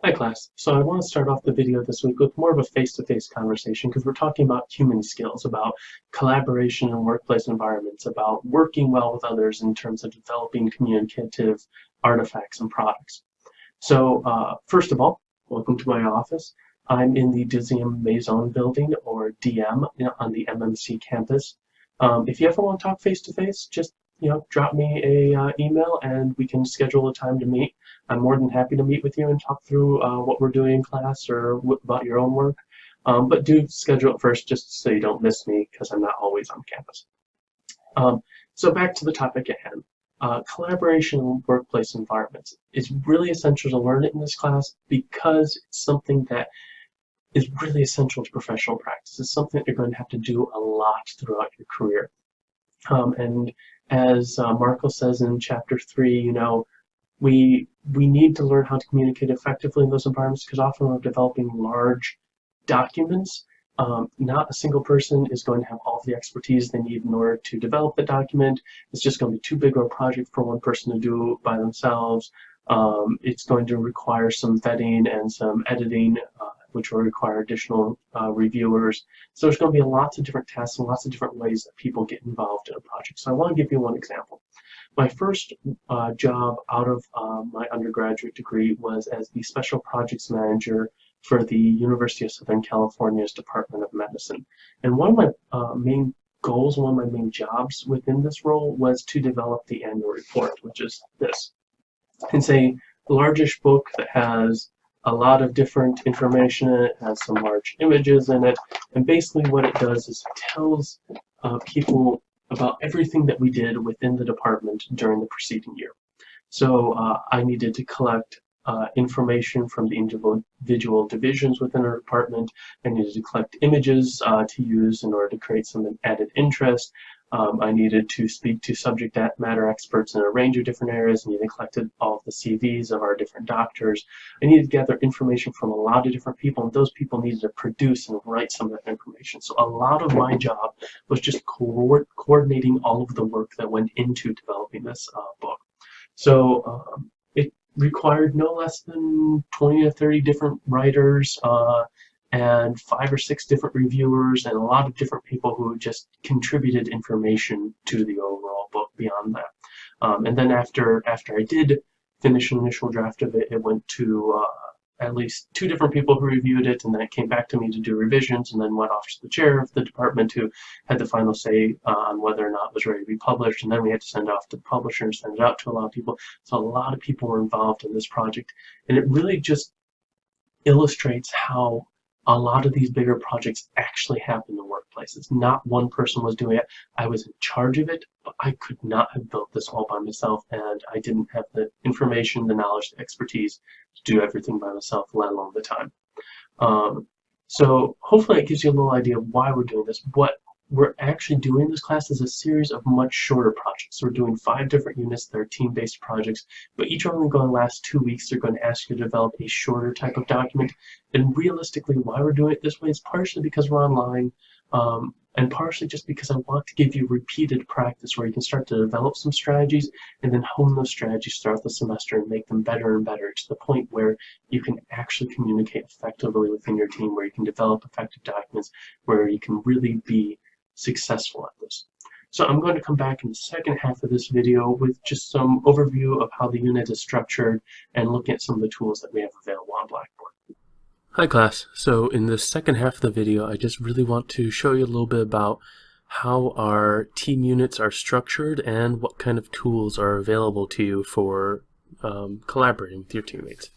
Hi class. So I want to start off the video this week with more of a face-to-face conversation because we're talking about human skills, about collaboration in workplace environments, about working well with others in terms of developing communicative artifacts and products. So first of all, welcome to my office. I'm in the Deuxième Maison building, or DM, on the MMC campus. If you ever want to talk face-to-face, just drop me a email and we can schedule a time to meet. I'm more than happy to meet with you and talk through what we're doing in class or about your own work. But do schedule it first just so you don't miss me because I'm not always on campus. So back to the topic at hand. Collaboration in workplace environments. It's really essential to learn it in this class because it's something that is really essential to professional practice. It's something that you're going to have to do a lot throughout your career. And as Marco says in chapter 3, we need to learn how to communicate effectively in those environments because often we're developing large documents. Not a single person is going to have all the expertise they need in order to develop the document. It's just going to be too big of a project for one person to do by themselves. It's going to require some vetting and some editing, which will require additional reviewers. So there's going to be lots of different tasks and lots of different ways that people get involved in a project. So I want to give you one example. My first job out of my undergraduate degree was as the Special Projects Manager for the University of Southern California's Department of Medicine. And one of my main goals, one of my main jobs within this role was to develop the annual report, which is this. It's a largish book that has a lot of different information in it, has some large images in it, and basically what it does is it tells people about everything that we did within the department during the preceding year. So I needed to collect information from the individual divisions within our department. I needed to collect images to use in order to create some added interest. I needed to speak to subject matter experts in a range of different areas. I needed to collect all of the CVs of our different doctors. I needed to gather information from a lot of different people, and those people needed to produce and write some of that information. So a lot of my job was just coordinating all of the work that went into developing this book. So it required no less than 20 to 30 different writers, and 5 or 6 different reviewers and a lot of different people who just contributed information to the overall book beyond that. And then after I did finish an initial draft of it, it went to at least 2 different people who reviewed it, and then it came back to me to do revisions, and then went off to the chair of the department who had the final say on whether or not it was ready to be published, and then we had to send it off to the publisher and send it out to a lot of people. So a lot of people were involved in this project, and it really just illustrates how a lot of these bigger projects actually happen in workplaces. Not one person was doing it. I was in charge of it, but I could not have built this all by myself, and I didn't have the information, the knowledge, the expertise to do everything by myself, let alone the time. So hopefully it gives you a little idea of why we're doing this. What we're actually doing in this class is a series of much shorter projects. So we're doing 5 different units that are team-based projects, but each are only going to last 2 weeks. They're going to ask you to develop a shorter type of document. And realistically, why we're doing it this way is partially because we're online, and partially just because I want to give you repeated practice where you can start to develop some strategies and then hone those strategies throughout the semester and make them better and better to the point where you can actually communicate effectively within your team, where you can develop effective documents, where you can really be successful at this. So I'm going to come back in the second half of this video with just some overview of how the unit is structured and looking at some of the tools that we have available on Blackboard. Hi class, so in the second half of the video I just really want to show you a little bit about how our team units are structured and what kind of tools are available to you for collaborating with your teammates.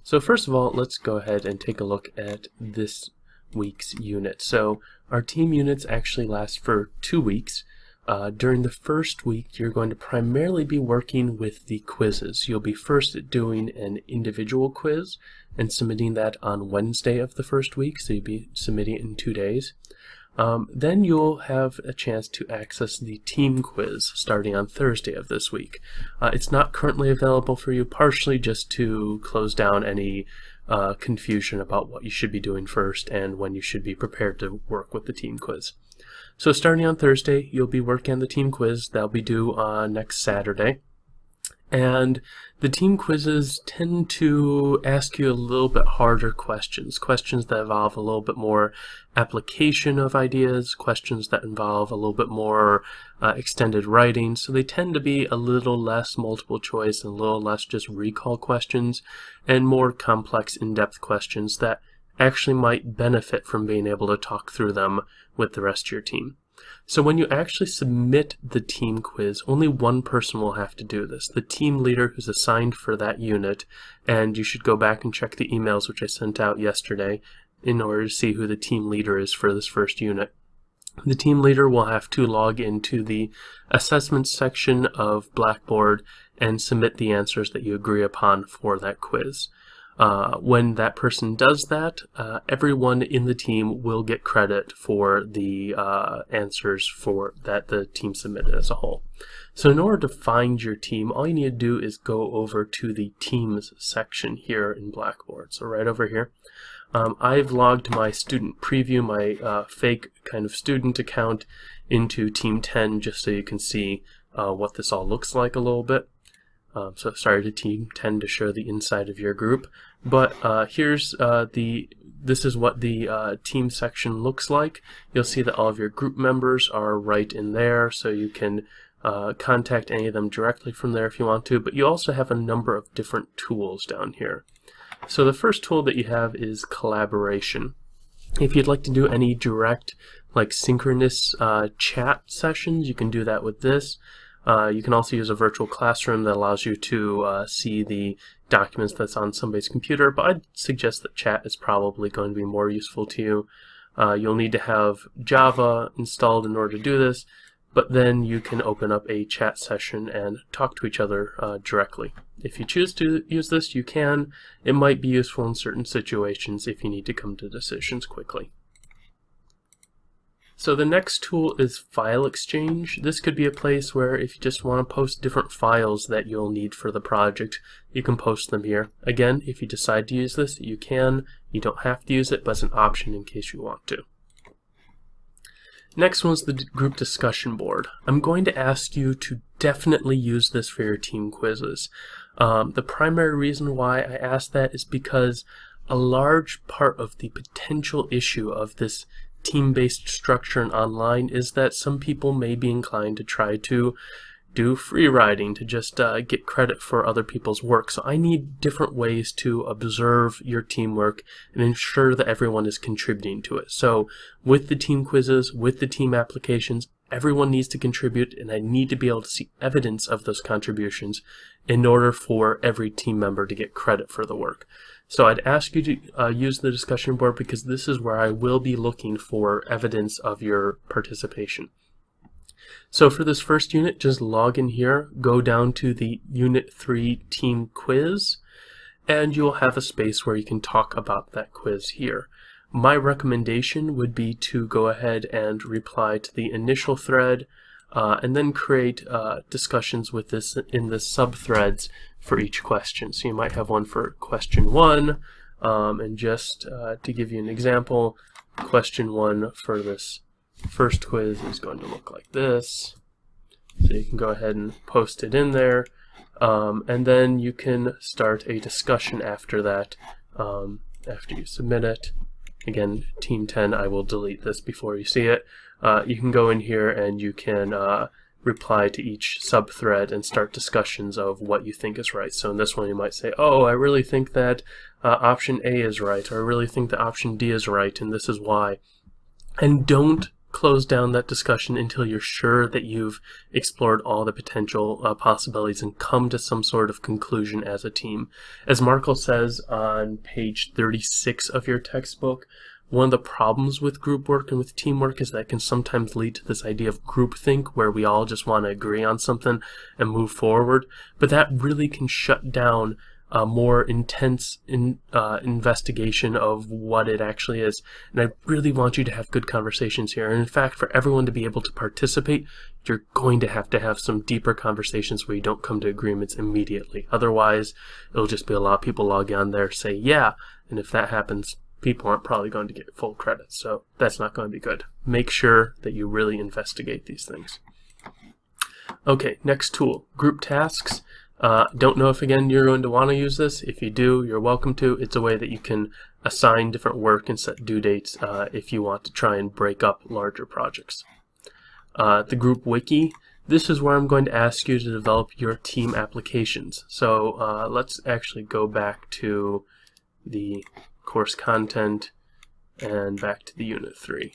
So first of all, let's go ahead and take a look at this week's unit. So our team units actually last for 2 weeks. During the first week, you're going to primarily be working with the quizzes. You'll be first doing an individual quiz and submitting that on Wednesday of the first week, so you'll be submitting it in 2 days. Then you'll have a chance to access the team quiz starting on Thursday of this week. It's not currently available for you, partially just to close down any confusion about what you should be doing first and when you should be prepared to work with the team quiz. So starting on Thursday, you'll be working on the team quiz. That'll be due on next Saturday. And the team quizzes tend to ask you a little bit harder questions that involve a little bit more application of ideas, questions that involve a little bit more extended writing. So they tend to be a little less multiple choice and a little less just recall questions, and more complex, in-depth questions that actually might benefit from being able to talk through them with the rest of your team. So when you actually submit the team quiz, only one person will have to do this, the team leader who's assigned for that unit, and you should go back and check the emails which I sent out yesterday in order to see who the team leader is for this first unit. The team leader will have to log into the assessment section of Blackboard and submit the answers that you agree upon for that quiz. When that person does that, everyone in the team will get credit for the answers for that the team submitted as a whole. So in order to find your team, all you need to do is go over to the Teams section here in Blackboard. So right over here. I've logged my student preview, my fake kind of student account, into Team 10 just so you can see what this all looks like a little bit. So sorry to Team 10 to show the inside of your group, but here's this is what the team section looks like. You'll see that all of your group members are right in there, so you can contact any of them directly from there if you want to, but you also have a number of different tools down here. So the first tool that you have is collaboration. If you'd like to do any direct, like synchronous chat sessions, you can do that with this. You can also use a virtual classroom that allows you to see the documents that's on somebody's computer, but I'd suggest that chat is probably going to be more useful to you. You'll need to have Java installed in order to do this, but then you can open up a chat session and talk to each other directly. If you choose to use this, you can. It might be useful in certain situations if you need to come to decisions quickly. So the next tool is File Exchange. This could be a place where if you just want to post different files that you'll need for the project, you can post them here. Again, if you decide to use this, you can. You don't have to use it, but it's an option in case you want to. Next one's the group discussion board. I'm going to ask you to definitely use this for your team quizzes. The primary reason why I ask that is because a large part of the potential issue of this team-based structure and online is that some people may be inclined to try to do free riding, to just get credit for other people's work. So I need different ways to observe your teamwork and ensure that everyone is contributing to it. So with the team quizzes, with the team applications, everyone needs to contribute, and I need to be able to see evidence of those contributions in order for every team member to get credit for the work. So I'd ask you to use the discussion board because this is where I will be looking for evidence of your participation. So for this first unit, just log in here, go down to the Unit 3 team quiz, and you'll have a space where you can talk about that quiz here. My recommendation would be to go ahead and reply to the initial thread and then create discussions with this in the subthreads for each question. So you might have one for question 1, and just to give you an example, question 1 for this first quiz is going to look like this. So you can go ahead and post it in there, and then you can start a discussion after that, after you submit it. Again, Team 10, I will delete this before you see it. You can go in here and you can reply to each subthread and start discussions of what you think is right. So in this one you might say, oh, I really think that option A is right, or I really think that option D is right, and this is why. And don't close down that discussion until you're sure that you've explored all the potential possibilities and come to some sort of conclusion as a team. As Markle says on page 36 of your textbook, one of the problems with group work and with teamwork is that it can sometimes lead to this idea of groupthink, where we all just want to agree on something and move forward, but that really can shut down a more intense investigation of what it actually is. And I really want you to have good conversations here. And in fact, for everyone to be able to participate, you're going to have some deeper conversations where you don't come to agreements immediately. Otherwise, it'll just be a lot of people log on there, say, yeah, and if that happens, people aren't probably going to get full credit. So that's not going to be good. Make sure that you really investigate these things. Okay, next tool, group tasks. Don't know if, again, you're going to want to use this. If you do, you're welcome to. It's a way that you can assign different work and set due dates if you want to try and break up larger projects. The group wiki. This is where I'm going to ask you to develop your team applications. So let's actually go back to the course content and back to the Unit 3.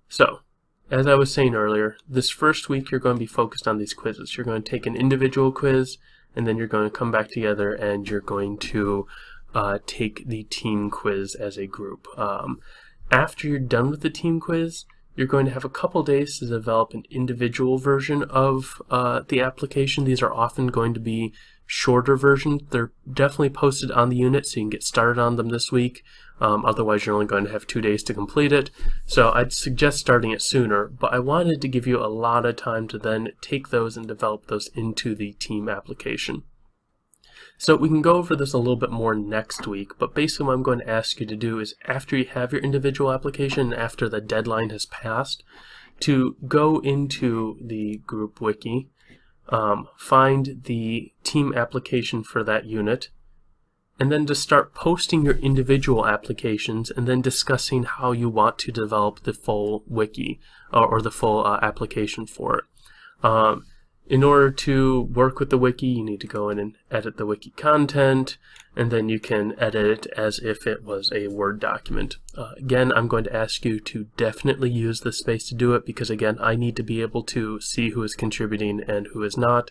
So, as I was saying earlier, this first week you're going to be focused on these quizzes. You're going to take an individual quiz, and then you're going to come back together and you're going to take the team quiz as a group. After you're done with the team quiz, you're going to have a couple days to develop an individual version of the application. These are often going to be shorter versions. They're definitely posted on the unit, so you can get started on them this week. Otherwise, you're only going to have 2 days to complete it. So I'd suggest starting it sooner, but I wanted to give you a lot of time to then take those and develop those into the team application. So we can go over this a little bit more next week, but basically what I'm going to ask you to do is, after you have your individual application, after the deadline has passed, to go into the group wiki, find the team application for that unit, and then to start posting your individual applications and then discussing how you want to develop the full wiki or the full application for it. In order to work with the wiki, you need to go in and edit the wiki content, and then you can edit it as if it was a Word document. Again, I'm going to ask you to definitely use the space to do it, because again, I need to be able to see who is contributing and who is not.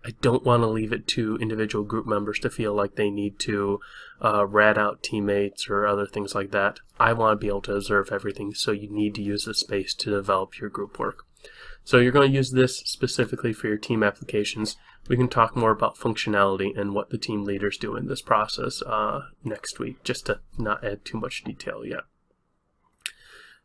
I don't want to leave it to individual group members to feel like they need to rat out teammates or other things like that. I want to be able to observe everything, so you need to use the space to develop your group work. So you're going to use this specifically for your team applications. We can talk more about functionality and what the team leaders do in this process next week, just to not add too much detail yet.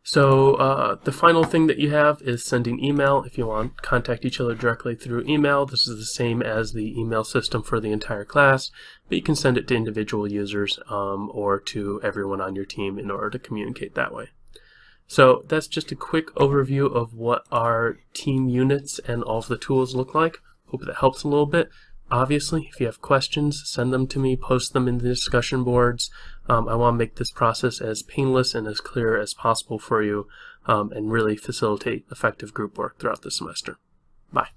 So the final thing that you have is sending email. If you want to contact each other directly through email, this is the same as the email system for the entire class, but you can send it to individual users or to everyone on your team in order to communicate that way. So that's just a quick overview of what our team units and all of the tools look like. Hope that helps a little bit. Obviously, if you have questions, send them to me, post them in the discussion boards. I want to make this process as painless and as clear as possible for you and really facilitate effective group work throughout the semester. Bye.